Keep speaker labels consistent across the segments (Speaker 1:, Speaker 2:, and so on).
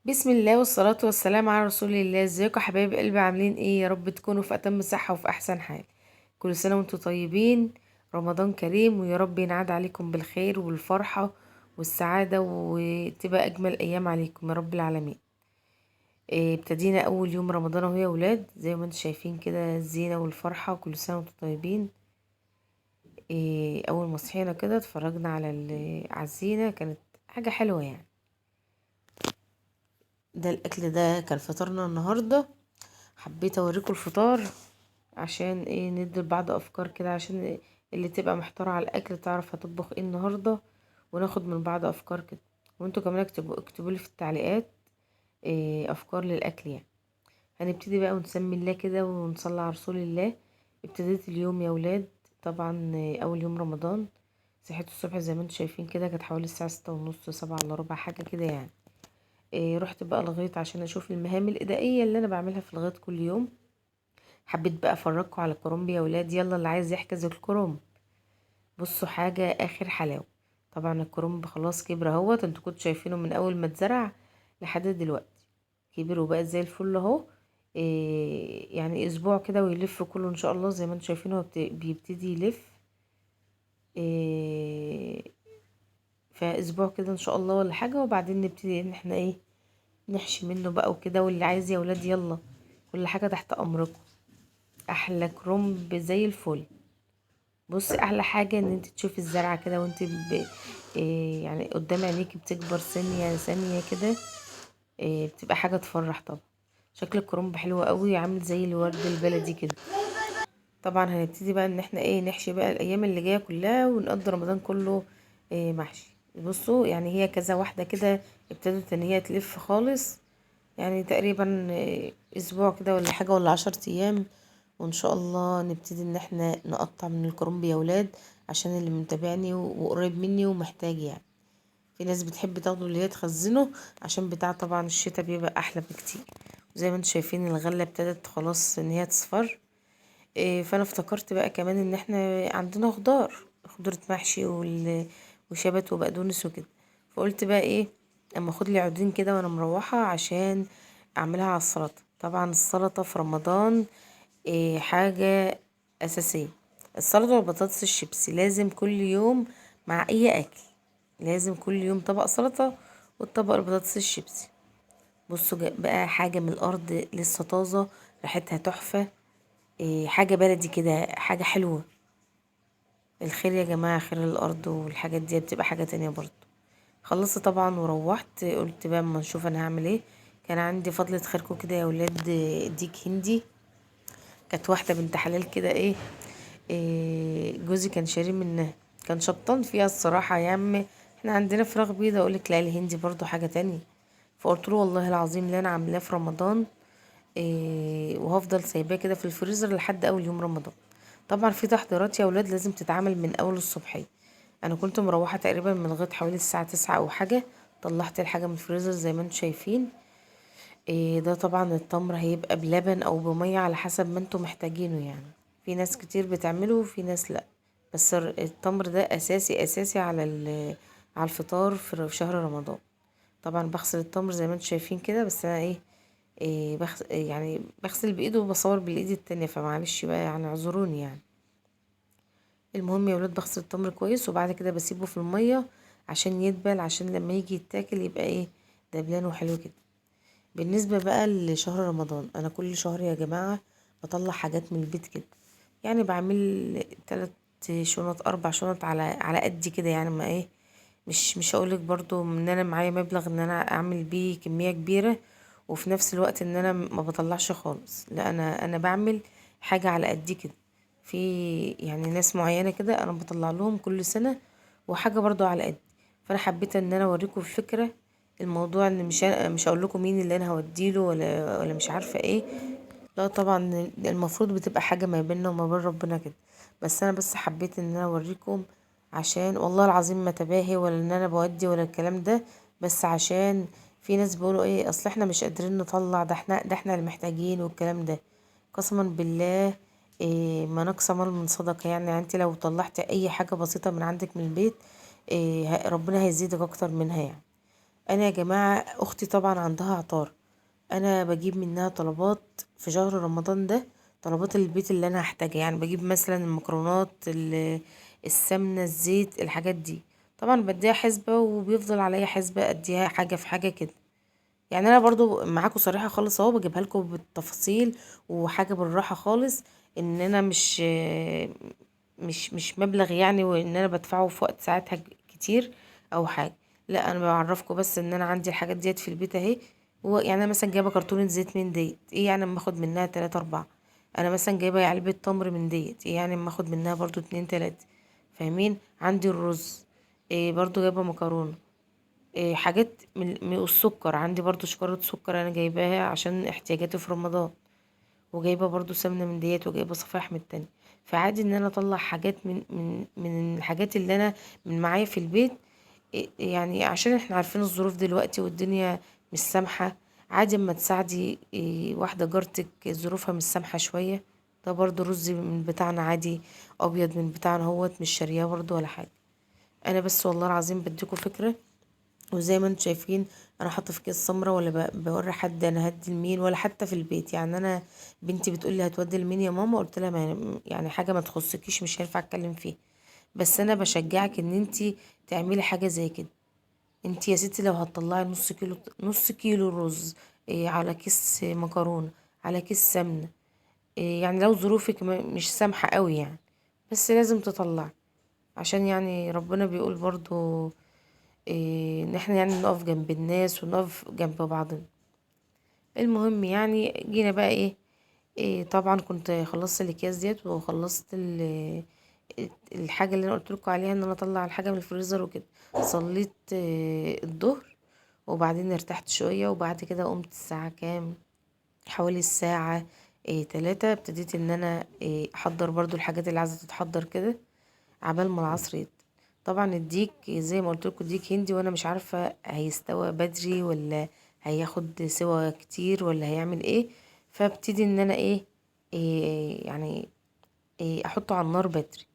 Speaker 1: بسم الله والصلاة والسلام على رسول الله. ازيكم يا حبايب قلبي؟ عاملين ايه؟ يا رب تكونوا في اتم صحة وفي احسن حال. كل سنة وانتم طيبين. رمضان كريم ويا رب ينعاد عليكم بالخير والفرحة والسعادة وتبقى اجمل ايام عليكم يا رب العالمين. ابتدينا اول يوم رمضان اهو يا ولاد، زي ما انتم شايفين كده الزينة والفرحة. كل سنة وانتم طيبين. اول ما صحينا كده اتفرجنا على الزينة، كانت حاجة حلوة يعني. ده الاكل ده كان فطارنا النهارده. حبيت اوريكم الفطار عشان ايه ندي لبعض افكار كده، عشان اللي تبقى محتارة على الاكل تعرف هتطبخ ايه النهاردة، وناخد من بعض افكار كده. وانتوا كمان اكتبوا لي في التعليقات إيه افكار للاكل يعني. هنبتدي بقى ونسمي الله كده ونصلي على رسول الله. ابتديت اليوم يا ولاد. طبعا اول يوم رمضان. صحيت الصبح زي ما انتوا شايفين كده، كانت حوالي الساعة 6:30 7:45 حاجة كده يعني. إيه رحت بقى الغيط عشان اشوف المهام الادارية اللي انا بعملها في الغيط كل يوم. حبيت بقى افرجكم على الكرنب يا ولاد، يلا اللي عايز يحجز الكرنب. بصوا حاجة اخر حلاوة. طبعا الكرنب خلاص كبر اهوت، انتوا كنتوا شايفينه من اول ما اتزرع لحد دلوقتي. كبر وبقى زي الفل اهو. إيه يعني اسبوع كده ويلف كله ان شاء الله. زي ما انتوا شايفين هو بيبتدي يلف. إيه فاسبوع كده ان شاء الله ولا حاجة، وبعدين نبتدي ان احنا ايه نحشي منه بقى وكده. واللي عايز يا ولاد يلا، كل حاجة تحت امركم. احلى كرنب زي الفل. بصي احلى حاجه ان انت تشوفي الزرعه كده وانت إيه يعني قدام عينيكي بتكبر ثانيه ثانيه كده. إيه بتبقى حاجه تفرح طبعا. شكل الكرنب حلو قوي، عامل زي الورد البلدي كده. طبعا هنبتدي بقى ان احنا ايه نحشي بقى الايام اللي جايه كلها، ونقضي رمضان كله إيه محشي. بصوا يعني هي كذا واحده كده ابتدت ان هي تلف خالص. يعني تقريبا اسبوع كده ولا حاجة ولا 10 ايام. وان شاء الله نبتدي ان احنا نقطع من الكرنب يا ولاد، عشان اللي متابعني وقريب مني ومحتاج يعني. في ناس بتحب تاخده اللي هي تخزنه، عشان بتاع طبعا الشتا بيبقى احلى بكتير. زي ما انتم شايفين الغلة ابتدت خلاص ان هي تصفر. فانا افتكرت بقى كمان ان احنا عندنا خضرة محشي وشبت وبقدونس وكده. فقلت بقى ايه اما اخد لي عودين كده وانا مروحة عشان اعملها على السلطة. طبعا السلطة في رمضان حاجة اساسية. السلطة والبطاطس الشيبسي لازم كل يوم مع اي اكل. لازم كل يوم طبق سلطة والطبق البطاطس الشيبسي. بصوا بقى حاجة من الارض لسه طازة، ريحتها تحفة. حاجة بلدي كده، حاجة حلوة. الخير يا جماعة خير الأرض، والحاجات دي بتبقى حاجة تانية برضو. خلصت طبعا وروحت، قلت بقى اما نشوف انا هعمل ايه. كان عندي فضلة خيركم كده يا ولاد ديك هندي. كانت واحدة بنت حلال كده إيه جوزي كان شاري منها. كان شبطان فيها الصراحة يا عم. احنا عندنا فراخ بيضة. اقولك لا الهندي برضو حاجة تانية. فقلت له والله العظيم اللي انا عاملاه في رمضان وهفضل سايباه كده في الفريزر لحد اول يوم رمضان. طبعا في تحضيرات يا ولاد لازم تتعمل من اول الصبحيه. انا كنت مروحه تقريبا من لغايه حوالي الساعه 9 او حاجه. طلعت الحاجه من الفريزر زي ما انتم شايفين. ده طبعا التمر هيبقى بلبن او بميه على حسب ما انتم محتاجينه يعني. في ناس كتير بتعمله وفي ناس لا. بس التمر ده اساسي اساسي على الفطار في شهر رمضان. طبعا بغسل التمر زي ما انتم شايفين كده. بس انا يعني بغسل بايده وبصور بالايد التانية، فمعلش بقى يعني اعذروني يعني. المهم يا ولاد بغسل التمر كويس وبعد كده بسيبه في المية عشان يدبل، عشان لما يجي يتاكل يبقى دبلان وحلو كده. بالنسبة بقى لشهر رمضان، انا كل شهر يا جماعة بطلع حاجات من البيت كده. يعني بعمل 3 شنط 4 شنط على قد كده يعني. ما مش هقولك برضو ان انا معايا مبلغ ان انا اعمل بيه كمية كبيرة، وفي نفس الوقت ان انا ما بطلعش خالص. لا انا بعمل حاجة على قد كده. في يعني ناس معينة كده انا بطلع لهم كل سنة، وحاجة برضو على قد. فانا حبيت ان انا اوريكم الفكرة. الموضوع ان مش هقول لكم مين اللي انا هوديله ولا مش عارفة ايه. لا طبعا المفروض بتبقى حاجة ما بيننا وما بين ربنا كده. بس انا بس حبيت ان انا اوريكم، عشان والله العظيم ما تباهي ولا ان انا بودي ولا الكلام ده. بس عشان في ناس بيقولوا ايه اصل احنا مش قادرين نطلع، ده احنا اللي محتاجين والكلام ده. قسما بالله ما نقص مال من صدقة يعني انت لو طلعت اي حاجة بسيطة من عندك من البيت ربنا هيزيدك اكتر منها يعني. انا يا جماعة اختي طبعا عندها عطار، انا بجيب منها طلبات في شهر رمضان ده، طلبات البيت اللي انا هحتاجها. يعني بجيب مثلا المكرونات، السمنة، الزيت، الحاجات دي. طبعا بديها حسبة وبيفضل عليا حسبة اديها حاجة في حاجة كده. يعني انا برضو معاكم صريحة خالص اهو، بجيبها لكم بالتفاصيل وحاجة بالراحة خالص. ان انا مش مبلغ يعني، وان انا بدفعه في وقت ساعتها كتير او حاجة. لا، انا بعرفكم بس ان انا عندي الحاجات ديت في البيت اهي. يعني انا مثلا جايبه كرتونة زيت من ديت، ايه يعني اما اخد منها 3 4. انا مثلا جايبه علبة تمر من ديت، ايه يعني اما اخد منها برضو 2 3. فاهمين؟ عندي الرز، إيه برضو جايبه مكرونة، إيه حاجات من السكر. عندي برضو شكارة سكر انا جايباها عشان احتياجاتي في رمضان. وجايبه برضو سمنه من ديت، وجايبه صفايح من التانية. فعادي ان انا اطلع حاجات من الحاجات اللي انا من معايا في البيت. يعني عشان احنا عارفين الظروف دلوقتي والدنيا مش سامحه. عادي اما تساعدي واحده جارتك ظروفها مش سامحه شويه. ده برضو رز من بتاعنا عادي، ابيض من بتاعنا هوت، مش شارياه برضو ولا حاجه. انا بس والله العظيم بديكوا فكره. وزي ما انتم شايفين، انا حاطه في كيس سمره، ولا بوري حد انا هدي لمين، ولا حتى في البيت. يعني انا بنتي بتقولي هتودي لمين يا ماما، قلت لها يعني حاجه ما تخصكيش، مش هينفع اتكلم فيها. بس انا بشجعك ان انتي تعملي حاجه زي كده. انتي يا ستي لو هتطلعي نص كيلو رز، على كيس مكرونه، على كيس سمنه، يعني لو ظروفك مش سامحه قوي يعني، بس لازم تطلعي. عشان يعني ربنا بيقول برضو ان احنا يعني نقف جنب الناس ونقف جنب بعضنا. المهم يعني جينا بقى طبعا كنت خلصت الاكياس ديت، وخلصت الحاجه اللي انا قلت لكم عليها، ان انا اطلع الحاجه من الفريزر وكده. صليت الظهر، وبعدين ارتحت شويه، وبعد كده قمت الساعه كام، حوالي الساعه 3، ابتديت ان انا احضر برضو الحاجات اللي عايزه تتحضر كده عبال ما العصر يد. طبعا الديك زي ما قلت لكم ديك هندي، وانا مش عارفه هيستوى بدري ولا هياخد سوا كتير ولا هيعمل ايه. فابتدي ان انا يعني احطه على النار بدري.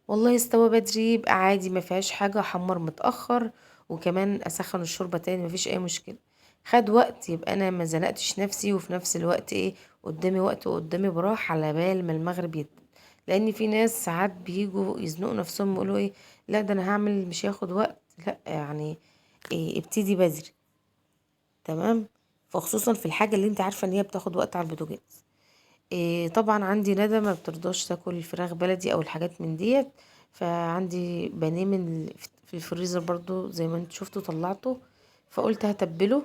Speaker 1: والله استوى بدري يبقى عادي، ما فيهاش حاجه. احمر متاخر، وكمان اسخن الشوربه تاني، ما فيش اي مشكله. خد وقت يبقى انا ما زنقتش نفسي، وفي نفس الوقت قدامي وقت وقدامي براح على بال ما المغرب يد. لان في ناس ساعات بيجوا يزنقوا نفسهم يقولوا لا ده انا هعمل مش هياخد وقت. لا يعني ابتدي بدري. تمام. فخصوصا في الحاجه اللي انت عارفه ان هي بتاخد وقت على البوتاجاز. طبعا عندي ندى ما بترضاش تاكل الفراخ بلدي او الحاجات من ديت. فعندي بانيه في الفريزر برضو زي ما انت شفتوا طلعته. فقلت هتبله،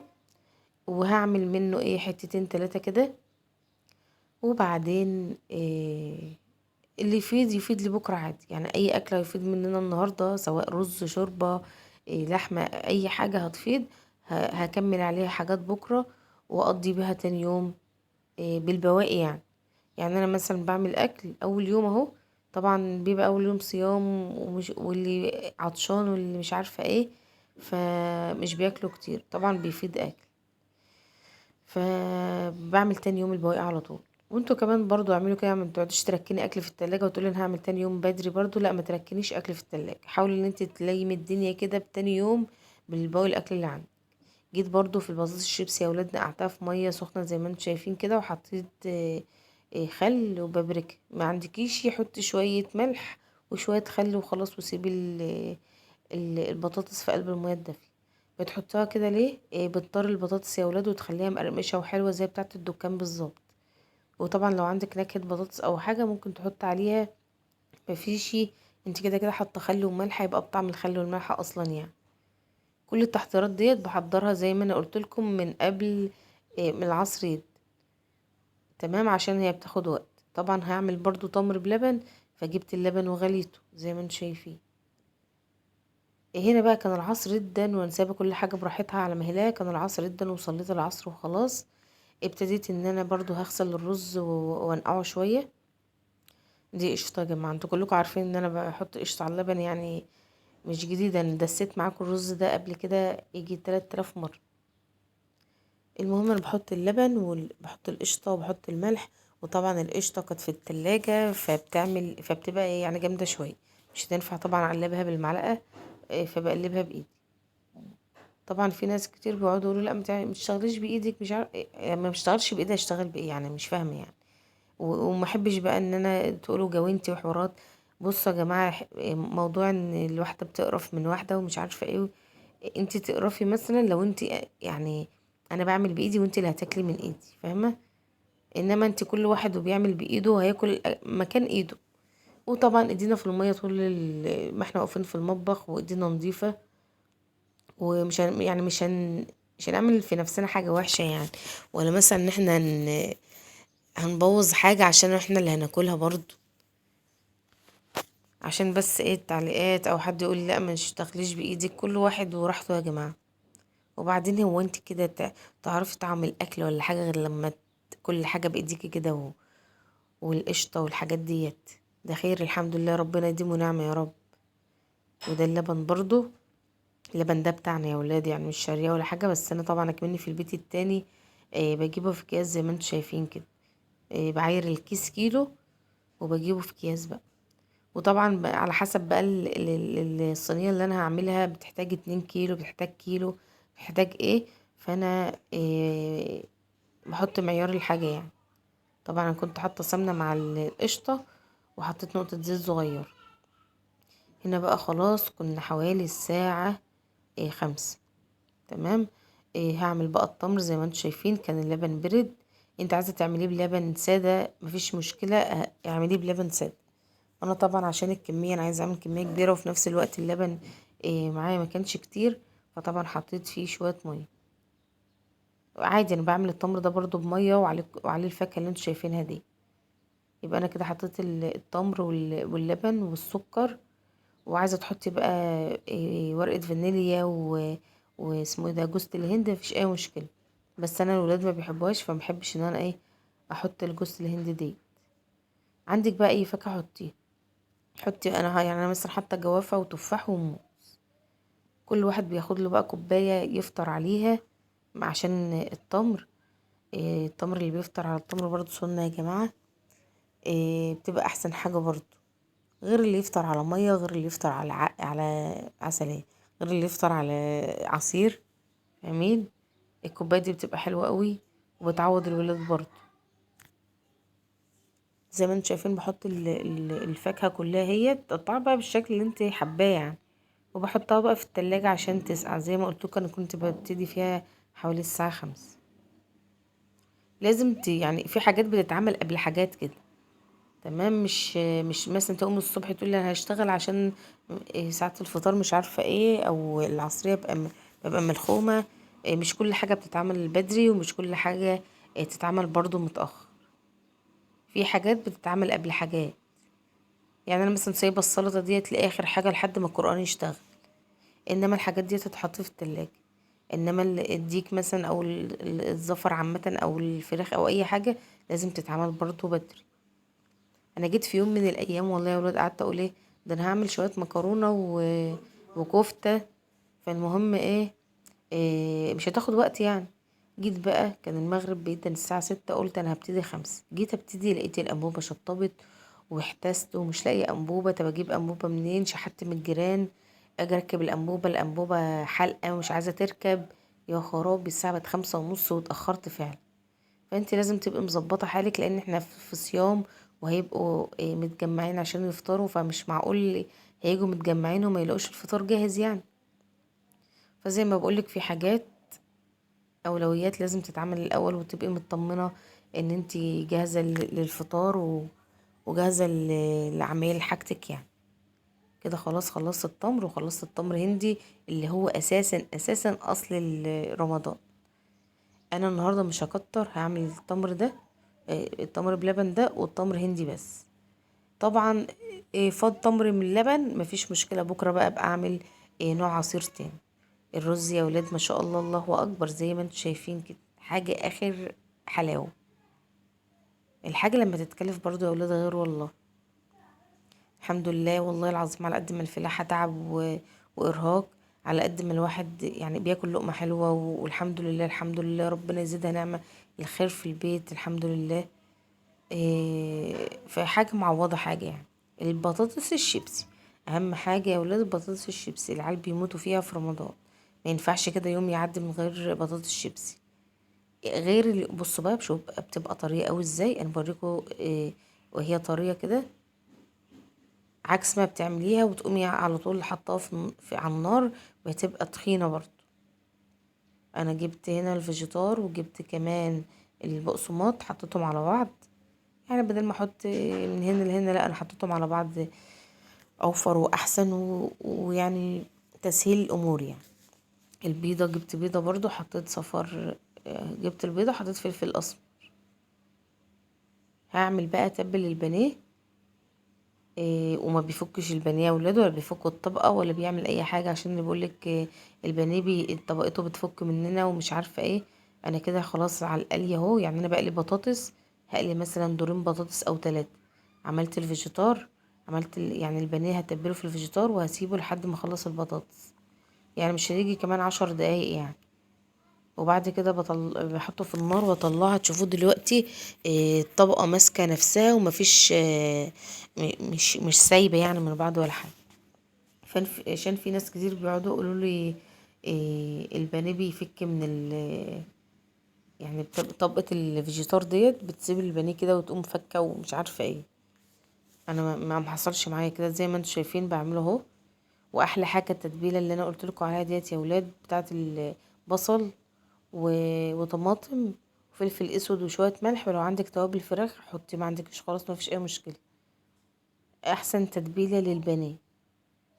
Speaker 1: وهعمل منه حتتين تلاتة كده. وبعدين اللي يفيد يفيد لبكرة عادي. يعني اي اكلة يفيد مننا النهاردة، سواء رز، شوربة، لحمة، اي حاجة هتفيد، هكمل عليها حاجات بكرة، واقضي بيها تاني يوم بالبواقي يعني. يعني انا مثلا بعمل اكل اول يوم اهو، طبعا بيبقى اول يوم صيام، واللي عطشان واللي مش عارفة فمش بياكلوا كتير، طبعا بيفيد اكل. فبعمل تاني يوم البواقي على طول. وانتوا كمان برضو اعملوا كده، ما تقعديش تركني اكل في التلاجة وتقولي انا هعمل تاني يوم بدري. برضو لا، ما تركنيش اكل في التلاجة. حاولي ان انت تليمي الدنيا كده بتاني يوم بالبواقي الاكل اللي عندك. جيت برضو في البطاطس الشيبسي يا ولاد، نقعتها في ميه سخنه زي ما انتم شايفين كده، وحطيت خل وبابريكا. ما عندكيش حطي شويه ملح وشويه خل وخلاص، وسيبي البطاطس في قلب الميه الدافيه. بتحطها كده ليه؟ بتطر البطاطس يا ولاد، وتخليها مقرمشه وحلوه زي بتاعه الدكان بالظبط. وطبعا لو عندك نكهه بطاطس او حاجه ممكن تحط عليها. مفيش، انت كده كده حاطه خل وملح، يبقى بطعم الخل والملح اصلا يعني. كل التحضيرات ديت بحضرها زي ما انا قلت لكم من قبل، من العصر تمام. عشان هي بتاخد وقت. طبعا هعمل برضو تمر بلبن، فجبت اللبن وغليته زي ما انتم شايفين. هنا بقى كان العصر جدا، وانا سايبه كل حاجه براحتها على مهلها. كان العصر جدا وصليت العصر وخلاص. ابتديت ان انا برضو هغسل الرز وانقعه شويه. دي قشطه يا جماعه، انتوا كلكم عارفين ان انا بحط قشطه على اللبن يعني. مش جديده، انا دسيت معاكم الرز ده قبل كده يجي 3000 مره. المهم انا بحط اللبن وبحط القشطه وبحط الملح. وطبعا القشطه كانت في التلاجة، فبتبقى يعني جامده شويه. مش هتنفع طبعا اقلبها بالمعلقه، فبقلبها بايدي. طبعا في ناس كتير بيقعدوا يقولوا لا ما تشتغليش بايدك، مش عارف ما بشتغلش بايدي اشتغل بايه يعني، مش فاهمه يعني. وما احبش بقى ان انا تقولوا جوانتي وحوارات. بصوا يا جماعه، موضوع ان الواحده بتقرف من واحده ومش عارفه ايه، انت تقرفي مثلا لو انت يعني انا بعمل بايدي وانت اللي هتاكلي من ايدي، فاهمه؟ انما انت كل واحد وبيعمل بايده هياكل مكان ايده. وطبعا ايدينا في الميه طول ما احنا واقفين في المطبخ، وايدينا نظيفه، ومش يعني مش هنعمل في نفسنا حاجه وحشه يعني، ولا مثلا ان احنا هنبوظ حاجه عشان احنا اللي هناكلها برضو، عشان بس ايه التعليقات او حد يقول لا مش تاكليش بايدك. كل واحد وراحته يا جماعه. وبعدين هو انت كده تعرفي طعم الاكل ولا حاجه غير لما كل حاجه بايديكي كده والقشطه والحاجات ديت؟ ده خير الحمد لله، ربنا يديمه نعمه يا رب. وده اللبن برضو، اللبن ده بتاعنا يا ولاد يعني، مش شاريه ولا حاجه، بس انا طبعا اكمني في البيت التاني بجيبه في اكياس زي ما انتم شايفين كده. بعاير الكيس كيلو وبجيبه في اكياس بقى. وطبعا بقى على حسب بقى الصينيه اللي انا هعملها بتحتاج 2 كيلو، بتحتاج كيلو، بتحتاج ايه. فانا بحط معيار الحاجه يعني. طبعا انا كنت حاطه سمنه مع القشطه، وحطيت نقطه زيت صغير. هنا بقى خلاص كنا حوالي الساعه 5. تمام. هعمل بقى التمر زي ما انتم شايفين، كان اللبن برد. انت عايزه تعمليه بلبن ساده مفيش مشكله، اعمليه بلبن ساده. انا طبعا عشان الكميه انا عايزه اعمل كميه كبيره، وفي نفس الوقت اللبن معايا ما كانش كتير، فطبعا حطيت فيه شويه ميه. عادي انا بعمل التمر ده برضو بميه، وعليه الفاكهه اللي انتم شايفينها دي. يبقى انا كده حطيت التمر واللبن والسكر. وعايزه تحطي بقى ورقه فانيليا واسمه ايه ده جوز الهند، مفيش اي مشكله. بس انا الولاد ما بيحبوهاش، فما بحبش ان انا احط الجوز الهند دي. عندك بقى اي فاكهه حطيها. حطي انا يعني انا مثلا حاطه جوافه وتفاح وموز. كل واحد بياخد له بقى كوبايه يفطر عليها عشان التمر. التمر اللي بيفطر على التمر برضو سنه يا جماعه. بتبقى احسن حاجه برضو، غير اللي يفطر على ميه، غير اللي يفطر على عسلية، غير اللي يفطر على عصير. فاهمين؟ الكوبايه دي بتبقى حلوه قوي، وبتعوض الولاد برضو. زي ما انتم شايفين بحط الفاكهه كلها، هي تقطعها بقى بالشكل اللي انت حباه يعني. وبحطها بقى في التلاجة عشان تسقع. زي ما قلت لكم انا كنت ببتدي فيها حوالي الساعه 5. لازم يعني في حاجات بتتعمل قبل حاجات كده. تمام. مش مثلا تقوم الصبح تقول لي انا هشتغل عشان ساعة الفطار مش عارفة ايه، او العصرية ببقى ملخومة. مش كل حاجة بتتعمل بدري، ومش كل حاجة تتعمل برضو متأخر. في حاجات بتتعمل قبل حاجات. يعني انا مثلا سايبة السلطة ديت لاخر حاجة لحد ما القرآن يشتغل، انما الحاجات دي تتحط في التلاجة. انما الديك مثلا او الزفر عامة او الفراخ او اي حاجة لازم تتعمل برضو بدري. انا جيت في يوم من الايام والله يا ولاد قعدت اقول ايه ده انا هعمل شويه مكرونه وكفته. فالمهم إيه مش هتاخد وقت يعني. جيت بقى كان المغرب بيدن الساعه 6، قلت انا هبتدي 5. جيت ابتدي لقيت الانبوبه شطبت، واحتست ومش لاقيه انبوبه. طب اجيب انبوبه منين؟ شحت من الجيران. اجي اركب الانبوبه حلقه ومش عايزه تركب. يا خرابي الساعه بقت 5:30 واتاخرت فعلا. فانت لازم تبقي مظبطه حالك، لان احنا في صيام، وهيبقوا متجمعين عشان يفطروا، فمش معقول هيجوا متجمعين وما يلاقوش الفطار جاهز يعني. فزي ما بقولك في حاجات اولويات لازم تتعمل الاول، وتبقي مطمنه ان انت جاهزه للفطار وجاهزه لعمل حاجتك يعني. كده خلاص خلصت التمر، وخلصت التمر هندي اللي هو اساسا اصل رمضان. انا النهارده مش هكتر، هعمل التمر ده التمر بلبن ده، والتمر هندي بس. طبعا فاض تمر من اللبن مفيش مشكله، بكره بقى ابقى اعمل نوع عصير تاني. الرز يا ولاد ما شاء الله الله اكبر، زي ما انتم شايفين كده حاجه اخر حلاوه. الحاجه لما تتكلف برضو يا ولاد غير والله. الحمد لله والله العظيم، على قد ما الفلاحه تعب وارهاق، على قد ما الواحد يعني بياكل لقمه حلوه، والحمد لله الحمد لله ربنا يزيدها نعمه. الخير في البيت الحمد لله. في حاجة معوضة حاجة يعني. البطاطس الشيبسي أهم حاجة يا ولاد، البطاطس الشيبسي العيال بيموتوا فيها في رمضان. ما ينفعش كده يوم يعدي من غير بطاطس شيبسي. غير بصوا بقى بتبقى طريه قوي ازاي، انا بوريكم إيه وهي طريه كده، عكس ما بتعمليها وتقومي على طول حطاها على النار، بتبقى تخينه برضو. انا جبت هنا الفيجيتار وجبت كمان البقسماط، حطيتهم على بعض، يعني بدل ما احط من هنا لهنا، لا انا حطيتهم على بعض اوفر واحسن ويعني تسهيل الامور يعني. البيضه جبت بيضه برضو، حطيت صفار، جبت البيضه حطيت فلفل اسمر. هعمل بقى تبل البانيه. وما بيفكش البانيه يا ولاد، ولا بيفك الطبقه، ولا بيعمل اي حاجه، عشان اللي بيقولك البانيه طبقته بتفك مننا ومش عارفه ايه. انا كده خلاص على القلي اهو، يعني انا بقلي بطاطس، هقلي مثلا دورين بطاطس او 3. عملت الفيجيتار، عملت يعني البانيه هتبله في الفيجيتار وهسيبه لحد ما اخلص البطاطس، يعني مش هيجي كمان 10 دقايق يعني. وبعد كده بحطه في النار واطلعها، تشوفوه دلوقتي الطبقة ماسكة نفسها ومفيش مش سايبة يعني من بعض ولا حاجة. عشان في ناس كتير بيقعدوا يقولوا لي البانيه بيفك من يعني طبقة الفيجيتار ديت بتسيب البانيه كده وتقوم فكة ومش عارفة ايه. انا ما حصلش معايا كده، زي ما انتم شايفين بعمله اهو. واحلى حاجة التتبيلة اللي انا قلت لكم عليها ديت يا ولاد، بتاعت البصل وطماطم وفلفل اسود وشويه ملح، ولو عندك توابل فراخ حطي، ما عندكش خلاص ما فيش اي مشكله. احسن تتبيله للبانيه.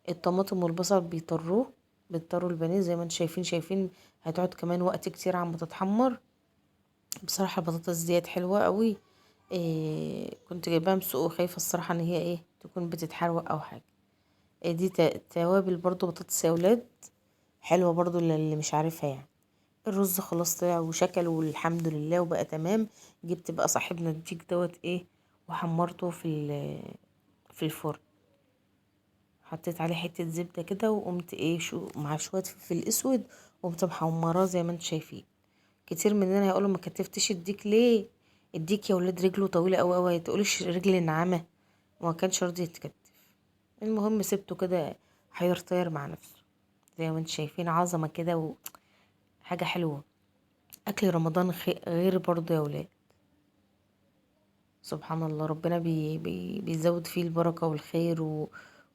Speaker 1: الطماطم والبصل بيطروا البانيه زي ما انتم شايفين. هتقعد كمان وقت كتير عم تتحمر. بصراحه البطاطس ديت حلوه قوي. كنت جايباها مسلوقه وخايفه الصراحه ان هي تكون بتتحروق او حاجه. دي توابل برضو بطاطس يا ولاد، حلوه برضو اللي مش عارفها يعني. الرز خلاص طلع وشكل والحمد لله وبقى تمام. جبت بقى صاحبنا الديك دوت وحمرته في الفرن. حطيت عليه حته زبده كده، وقمت مع شويه فلفل اسود، وقمت محمراه زي ما انتم شايفين. كتير مننا هيقولوا ما كتفتش الديك ليه؟ الديك يا ولاد رجله طويله قوي قوي، تقولش رجل النعامه، وما كانش راضي يتكتف. المهم سبته كده حير طير مع نفسه، زي ما انتم شايفين عظمه كده وحاجه حلوه. اكل رمضان غير برضه يا ولاد. سبحان الله، ربنا بيزود فيه البركة والخير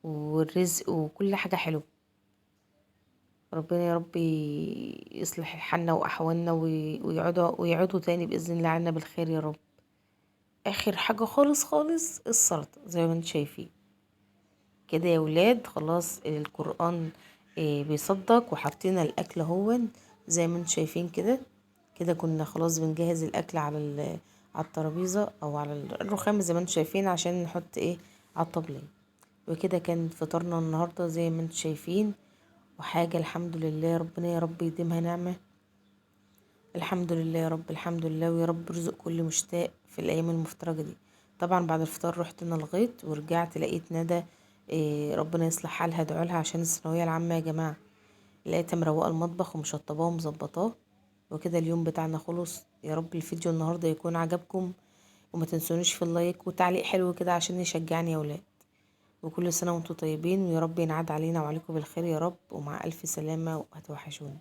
Speaker 1: والرزق وكل حاجة حلوة. ربنا يا رب يصلح حالنا وأحوالنا ويعودوا تاني بإذن الله علينا بالخير يا رب. آخر حاجة خالص خالص السلطة زي ما انتم شايفين كده يا ولاد. خلاص القرآن بيصدق، وحطينا الأكل هون زي ما انتم شايفين كده. كده كنا خلاص بنجهز الأكل على الترابيزة أو على الرخام زي ما انتم شايفين، عشان نحط على الطبلية. وكده كان فطارنا النهاردة زي ما انتم شايفين، وحاجة الحمد لله، ربنا يا رب يديمها نعمة. الحمد لله يا رب، الحمد لله، ويا رب يرزق كل مشتاق في الأيام المفترجة دي. طبعا بعد الفطار رحت انا الغيط ورجعت لقيت ندى ربنا يصلح حالها، ادعوا لها عشان الثانوية العامة يا جماعة. لقيتها مروقة المطبخ ومشطباه ومظبطاه. وكده اليوم بتاعنا خلص. يا رب الفيديو النهاردة يكون عجبكم، وما تنسونيش في اللايك وتعليق حلو كده عشان يشجعني يا ولاد. وكل سنة وانتم طيبين، ويا رب ينعاد علينا وعليكم بالخير يا رب، ومع ألف سلامة وهتوحشوني.